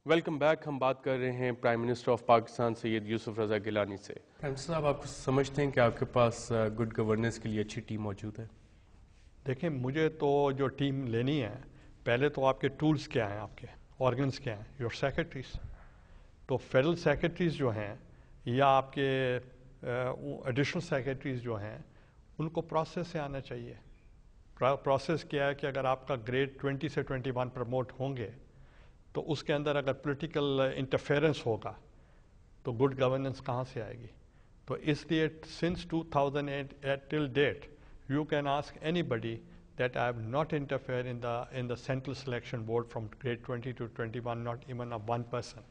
Welcome back. ہم بات کر رہے ہیں پرائم منسٹر آف پاکستان سید یوسف رضا گیلانی سے. پرائم منسٹر صاحب، آپ سمجھتے ہیں کہ آپ کے پاس گڈ گورننس کے لیے اچھی ٹیم موجود ہے؟ دیکھیں، مجھے تو جو ٹیم لینی ہے، پہلے تو آپ کے ٹولز کیا ہیں، آپ کے آرگنز کیا ہیں؟ Your secretaries. تو فیڈرل سیکرٹریز جو ہیں یا آپ کے ایڈیشنل سیکرٹریز جو ہیں، ان کو پروسیس سے آنا چاہیے. پروسیس کیا ہے کہ اگر آپ کا گریڈ 20 سے 21 پروموٹ ہوں گے تو اس کے اندر اگر پولیٹیکل انٹرفیئرنس ہوگا تو گڈ گورننس کہاں سے آئے گی؟ تو اس لیے since 2008 till date you can ask anybody that I have not interfered in the central selection board from grade 20 to 21, not even of one person.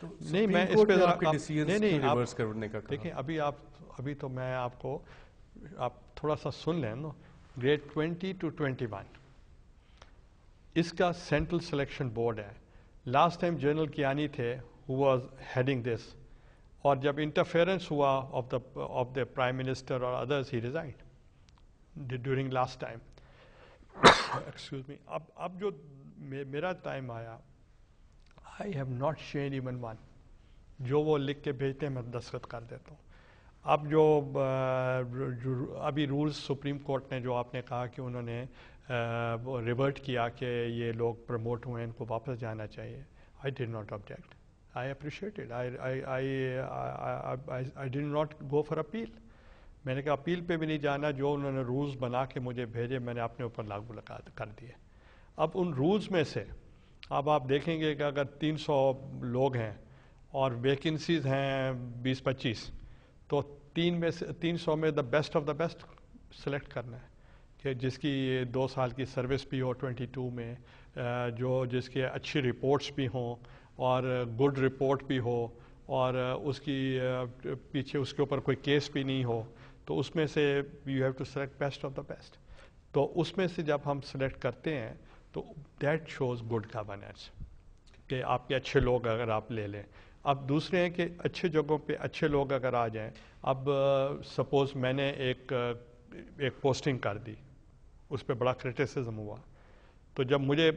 نہیں، میں اس پہ ریورس کرنے کا دیکھیں، ابھی تو میں آپ کو تھوڑا سا سن لیں نا. گریڈ 20 to 21 اس کا سینٹرل سلیکشن بورڈ ہے. لاسٹ ٹائم جنرل کیانی تھے who was heading this, اور جب انٹرفیئرنس ہوا of the prime minister or others, he resigned during last time. Excuse me. اب جو میرا ٹائم آیا، I have not changed even one. جو وہ لکھ کے بھیجتے ہیں میں دستخط کر دیتا ہوں. اب جو ابھی رولز سپریم کورٹ نے جو آپ نے کہا کہ انہوں نے ریورٹ کیا کہ یہ لوگ پروموٹ ہوئے، ان کو واپس جانا چاہیے. I did not object. I appreciate it. I did not go for appeal. میں نے کہا اپیل پہ بھی نہیں جانا. جو انہوں نے رولز بنا کے مجھے بھیجے میں نے اپنے اوپر لاگو کر دیے. اب ان رولز میں سے اب آپ دیکھیں گے کہ اگر 300 لوگ ہیں اور ویکنسیز ہیں 20-25، تو 300 میں the best of the best select کرنا ہے کہ جس کی 2 سال کی سروس بھی ہو 22 میں، جس کے اچھی رپورٹس بھی ہوں اور گڈ رپورٹ بھی ہو اور اس کی پیچھے اس کے اوپر کوئی کیس بھی نہیں ہو. تو اس میں سے you have to select best of the best. تو اس میں سے جب ہم سلیکٹ کرتے ہیں تو دیٹ شوز گڈ گورننس کہ آپ کے اچھے لوگ اگر آپ لے لیں. اب دوسرے ہیں کہ اچھے جگہوں پہ اچھے لوگ اگر آ جائیں. اب سپوز میں نے ایک پوسٹنگ کر دی، اس پہ بڑا کرٹیسزم ہوا، تو جب مجھے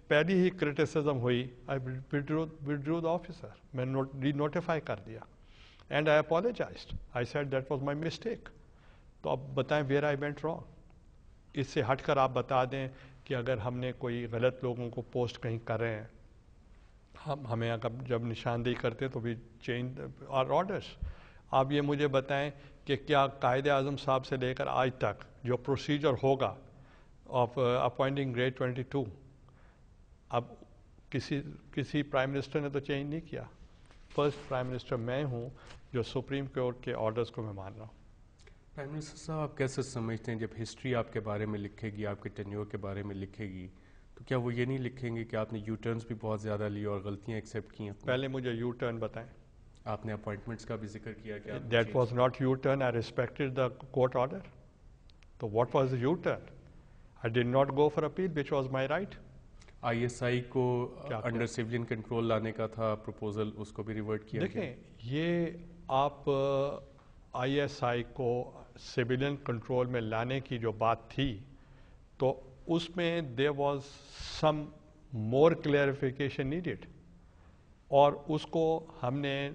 پہلی ہی کرٹیسزم ہوئی آئی withdrew the officer. میں ری نوٹیفائی کر دیا and I apologized. I said that was my mistake. تو اب بتائیں where I went wrong. اس سے ہٹ کر آپ بتا دیں کہ اگر ہم نے کوئی غلط لوگوں کو پوسٹ کہیں کر رہے ہیں، ہمیں اگر جب نشاندہی کرتے تو بھی چینج اور آرڈرس. آپ یہ مجھے بتائیں کہ کیا قائد اعظم صاحب سے لے کر آج تک جو پروسیجر ہوگا آف اپوائنٹنگ گریڈ 22، اب کسی پرائم منسٹر نے تو چینج نہیں کیا. فرسٹ پرائم منسٹر میں ہوں جو سپریم کورٹ کے آرڈرز کو میں مان رہا ہوں. پرائم منسٹر صاحب، آپ کیسے سمجھتے ہیں جب ہسٹری آپ کے بارے میں لکھے گی، آپ کے ٹینیور کے بارے میں لکھے گی، تو کیا وہ یہ نہیں لکھیں گے کہ آپ نے یو ٹرنز بھی بہت زیادہ لی اور غلطیاں ایکسیپٹ کی ہیں؟ پہلے مجھے یو ٹرن بتائیں. آپ نے اپوائنٹمنٹس کا بھی ذکر کیا کہ that was not U turn. I respected the court order. تو what was U turn? I did not go for appeal which was my right. ISI کو انڈر سیولین کنٹرول لانے کا تھا پروپوزل، اس کو بھی ریورٹ کیا. دیکھیں، یہ آپ ISI کو سویلین کنٹرول میں لانے کی جو بات تھی تو اس میں there was some more clarification needed. اور اس کو ہم نے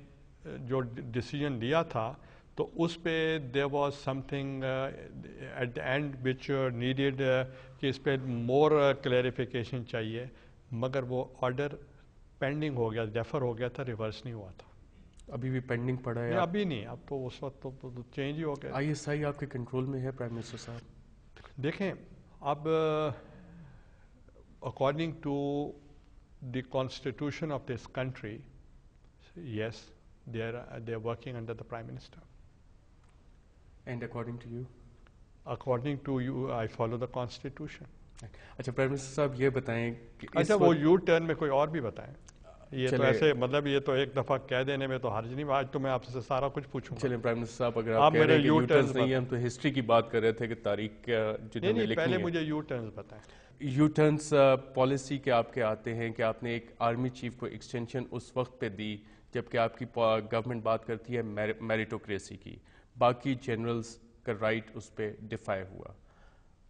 جو ڈیسیجن لیا تھا تو اس پہ there was something at the end which needed کہ اس پہ more clarification چاہیے، مگر وہ آرڈر پینڈنگ ہو گیا، ڈیفر ہو گیا تھا، ریورس نہیں ہوا تھا. ابھی بھی پینڈنگ پڑا ہے؟ ابھی نہیں، اب تو اس وقت تو چینج ہی ہو گیا. ISI آپ کے کنٹرول میں ہے پرائم منسٹر صاحب؟ دیکھیں، اب according to the constitution of this country, yes they are working under the Prime Minister. And according to you? According to you, I follow the Constitution. اچھا prime minister صاحب یہ بتائیں کہ اچھا وہ یو ٹرن میں کوئی اور بھی بتائیں. یہ تو ایسے مطلب یہ تو ایک دفعہ کہہ دینے میں تو حرج نہیں. آج تو میں آپ سے سارا کچھ پوچھوں گا. چلیں پرائم منسٹر صاحب، اگر آپ کہہ رہے ہیں کہ یو ٹرنز نہیں ہیں، ہم تو ہسٹری کی بات کر رہے تھے کہ تاریخ جنہوں نے لکھی ہے. پہلے مجھے یو ٹرنز بتائیں. یو ٹرنز پالیسی کے آپ کے آتے ہیں کہ آپ نے ایک آرمی چیف کو ایکسٹینشن اس وقت پہ دی جبکہ آپ کی گورنمنٹ بات کرتی ہے میریٹوکریسی کی، باقی جنرلز کا رائٹ اس پہ ڈیفائی ہوا.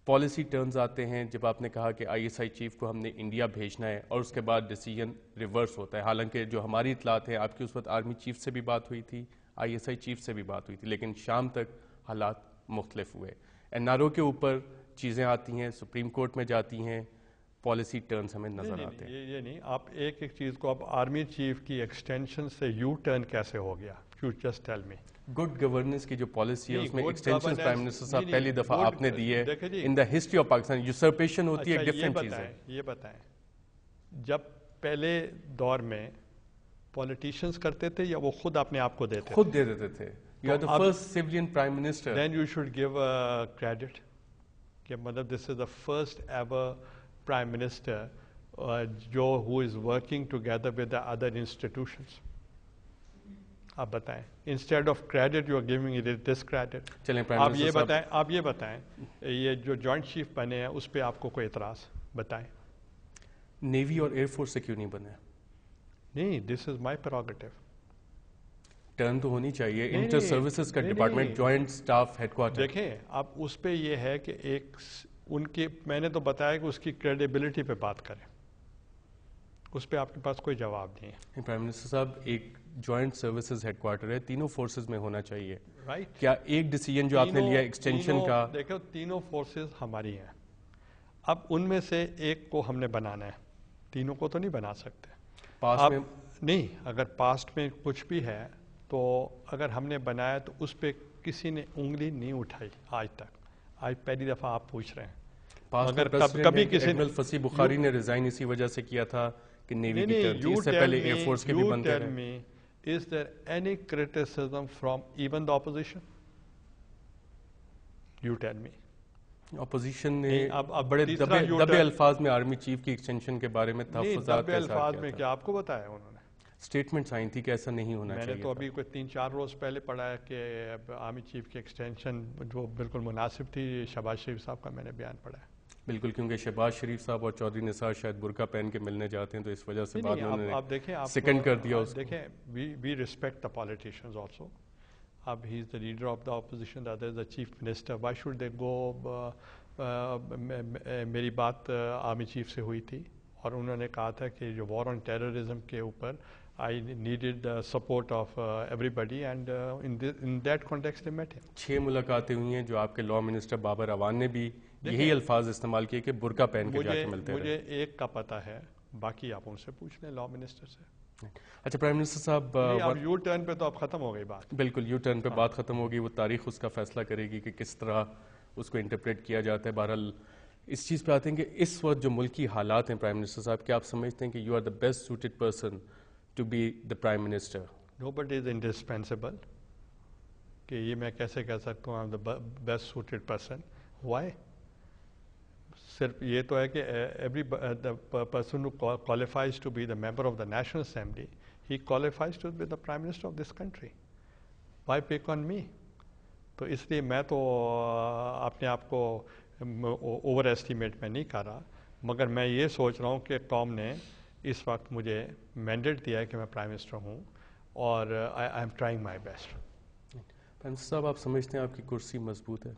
پالیسی ٹرنز آتے ہیں جب آپ نے کہا کہ آئی ایس آئی چیف کو ہم نے انڈیا بھیجنا ہے اور اس کے بعد ڈیسیجن ریورس ہوتا ہے، حالانکہ جو ہماری اطلاعات ہیں آپ کی اس وقت آرمی چیف سے بھی بات ہوئی تھی، آئی ایس آئی چیف سے بھی بات ہوئی تھی، لیکن شام تک حالات مختلف ہوئے. این آر او کے اوپر چیزیں آتی ہیں، سپریم کورٹ میں جاتی ہیں، پالیسی ٹرنز ہمیں نظر آتے ہیں. یہ نہیں، آپ ایک چیز کو، اب آرمی چیف کی ایکسٹینشن سے یو ٹرن کیسے ہو گیا؟ Just tell me. Good governance کی جو پالیسی ہے اس میں good extension prime governance- minister صاحب نہیں، پہلی دفعہ good- آپ نے دی ہے دیکھیں جی، ان دا ہسٹری آف پاکستان. یوسرپیشن ہوتی ہے ایک اچھا، ڈفرینٹ چیز ہے. یہ بتائیں جب پہلے دور میں پولیٹیشینز کرتے تھے یا وہ خود اپنے آپ کو دیتے خود دے دیتے تھے. You are the first civilian prime minister. Then you should give credit کہ مطلب this is the first ever prime minister جو who is working together with the other institutions. آپ بتائیں، instead of credit you are giving it discredit. چلیں آپ یہ بتائیں یہ جو جوائنٹ چیف بنے ہیں اس پہ آپ کو کوئی اعتراض بتائیں؟ نیوی اور ایئر فورس سے کیوں نہیں بنے؟ نہیں، دس از مائی پریروگیٹو. ٹرن تو ہونی چاہیے. انٹر سروسز کا department, joint staff headquarter. دیکھیں اب اس پہ یہ ہے کہ ایک ان کے، میں نے تو بتایا کہ اس کی کریڈیبلٹی پہ بات کریں، اس پہ آپ کے پاس کوئی جواب نہیں ہے. پرائم منسٹر صاحب ایک جوائنٹ سروسز ہیڈ کوارٹر ہے، تینوں فورسز میں ہونا چاہیے. رائٹ. کیا ایک ڈیسیجن جو آپ نے لیا ایکسٹینشن کا؟ دیکھو تینوں فورسز ہماری ہیں، اب ان میں سے ایک کو ہم نے بنانا ہے، تینوں کو تو نہیں بنا سکتے. پاس میں نہیں، اگر پاسٹ میں کچھ بھی ہے تو اگر ہم نے بنایا تو اس پہ کسی نے انگلی نہیں اٹھائی آج تک. آج پہلی دفعہ آپ پوچھ رہے ہیں. اگر کبھی کسی نے فصیح بخاری نے ریزائن اسی وجہ سے کیا تھا کہ نیوی کی ٹرن تھی، اس سے پہلے ایئر فورس کے بھی بنتے رہے. Is there any criticism from even the opposition? You tell me. Opposition نے بڑے دبے الفاظ میں آرمی چیف کی ایکسٹینشن کے بارے میں تحفظات دبے الفاظ میں کیا آپ کو بتایا انہوں نے؟ اسٹیٹمنٹس آئی تھی کہ ایسا نہیں ہونا چاہیے. میں نے تو ابھی کوئی 3-4 روز پہلے پڑھا ہے کہ آرمی چیف کی ایکسٹینشن جو بالکل مناسب تھی، شہباز شریف صاحب کا میں نے بیان پڑھا ہے. بالکل، کیونکہ شہباز شریف صاحب اور چودھری نثار شاید برقع پہن کے ملنے جاتے ہیں تو اس وجہ سے بعد میں انہوں نے سیکنڈ کر دیا اس کو. دیکھیں we respect the politicians also. اب he is the leader of the opposition, the other is the chief minister. Why should they go? میری بات آرمی چیف سے ہوئی تھی اور انہوں نے کہا تھا کہ جو وار آن ٹیررزم کے اوپر I needed the support of everybody and in that context they met him. 6 ملاقاتیں ہوئی ہیں جو آپ کے لا منسٹر بابر اعوان نے بھی یہی الفاظ استعمال کیے کہ برقع پہن کے جا کے ملتے رہے. مجھے ایک کا پتہ ہے، باقی آپ ان سے پوچھ لیں لا منسٹر سے. اچھا پرائم منسٹر صاحب، اب یو ٹرن پہ تو اب ختم ہو گئی بات. بالکل یو ٹرن پہ بات ختم ہوگی، وہ تاریخ اس کا فیصلہ کرے گی کہ کس طرح اس کو انٹرپریٹ کیا جاتا ہے. بہرحال اس چیز پہ آتے ہیں کہ اس وقت جو ملکی حالات ہیں پرائم منسٹر صاحب، کیا آپ سمجھتے ہیں کہ you are the best suited person to be the prime minister? Nobody is indispensable. کہ یہ میں کیسے کہہ سکتا ہوں I'm the best suited person. Why? صرف یہ تو ہے کہ the person who qualifies to be the member of the National Assembly, he qualifies to be the prime minister of this country. Why pick on me? تو اس لیے میں تو اپنے آپ کو اوور ایسٹیمیٹ میں نہیں کر رہا، مگر میں یہ سوچ رہا ہوں کہ قوم نے اس وقت مجھے مینڈیٹ دیا ہے کہ میں پرائم منسٹر ہوں اور I am trying my best. Prime minister صاحب، آپ سمجھتے ہیں آپ کی کرسی مضبوط ہے؟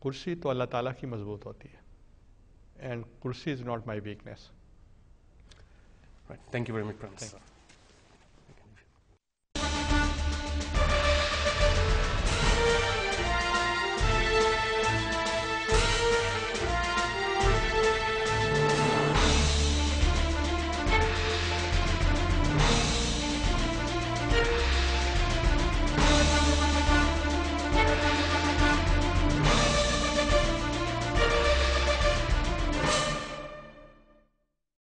کرسی تو اللہ تعالیٰ کی مضبوط ہوتی ہے اینڈ کرسی is not my weakness. Thank you very much prime minister.